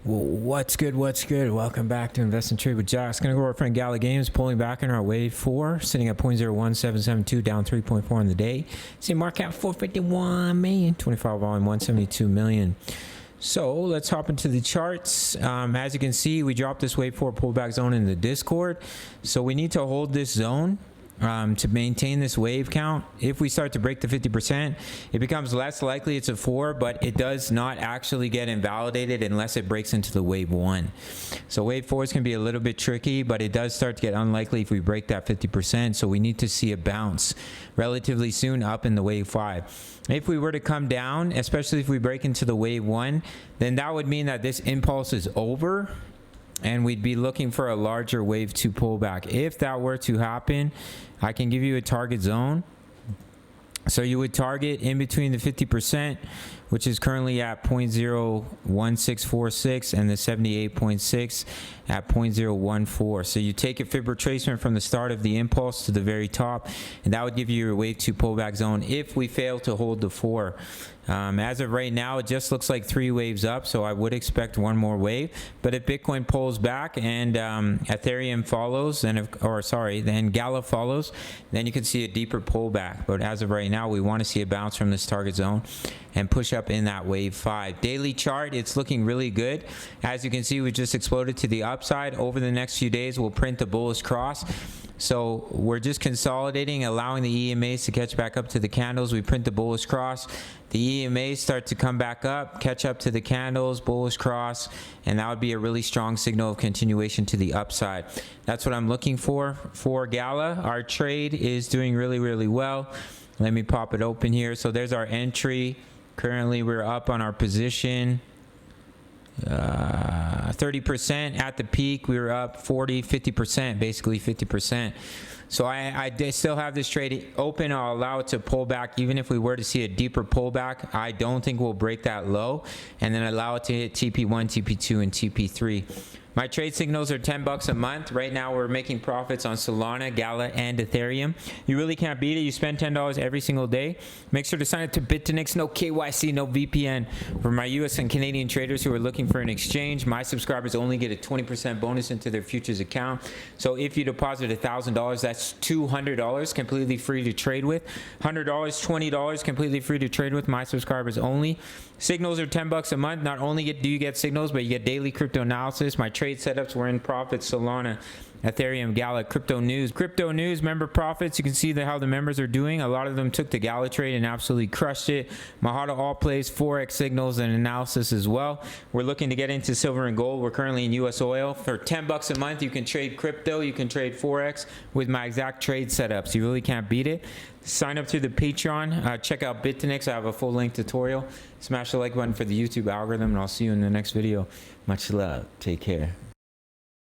What's good? Welcome back to Invest and Trade with Jaxx. Gonna go over our friend Gala Games, pulling back in our wave 4, sitting at 0.01772, down 3.4 on the day. See market cap 451 million, 25 volume 172 million. So let's hop into the charts. As you can see, we dropped this wave 4 pullback zone in the Discord. So we need to hold this zone to maintain this wave count. If we start to break the 50%, it becomes less likely it's a 4, but it does not actually get invalidated unless it breaks into the wave 1. So wave 4s can be a little bit tricky, but it does start to get unlikely if we break that 50%. So we need to see a bounce relatively soon up in the wave 5. If we were to come down, especially if we break into the wave 1, then that would mean that this impulse is over and we'd be looking for a larger wave 2 pullback. If that were to happen, I can give you a target zone. So you would target in between the 50%, which is currently at 0.01646, and the 78.6 at 0.014. So you take a fib retracement from the start of the impulse to the very top, and that would give you your wave 2 pullback zone if we fail to hold the 4. As of right now, it just looks like 3 waves up, so I would expect one more wave. But if Bitcoin pulls back and Ethereum follows, then Gala follows, then you can see a deeper pullback. But as of right now, we want to see a bounce from this target zone and push up in that wave 5. Daily chart, it's looking really good. As you can see, we just exploded to the upside. Over the next few days, we'll print the bullish cross. So we're just consolidating, allowing the EMAs to catch back up to the candles. We print the bullish cross. The EMAs start to come back up, catch up to the candles, bullish cross, and that would be a really strong signal of continuation to the upside. That's what I'm looking for Gala. Our trade is doing really, really well. Let me pop it open here. So there's our entry. Currently, we're up on our position 30%. At the peak, we were up 50%, basically 50%. So I still have this trade open. I'll allow it to pull back. Even if we were to see a deeper pullback, I don't think we'll break that low, and then allow it to hit TP1, TP2, and TP3. My trade signals are $10 a month. Right now, we're making profits on Solana, Gala, and Ethereum. You really can't beat it. You spend $10 every single day. Make sure to sign up to BTCC. No KYC, no VPN. For my US and Canadian traders who are looking for an exchange, my subscribers only get a 20% bonus into their futures account. So if you deposit $1,000, that's $200 completely free to trade with. $100, $20 completely free to trade with. My subscribers only. Signals are $10 a month. Not only do you get signals, but you get daily crypto analysis. My trade setups were in profit: Solana, Ethereum, Gala, crypto news, member profits. You can see how the members are doing. A lot of them took the Gala trade and absolutely crushed it. Mahalo all plays Forex signals and analysis as well. We're looking to get into silver and gold. We're currently in US oil. For $10 a month, you can trade crypto, you can trade Forex with my exact trade setups. You really can't beat it. Sign up to the Patreon. Check out BTCC. I have a full length tutorial. Smash the like button for the YouTube algorithm, and I'll see you in the next video. Much love. Take care.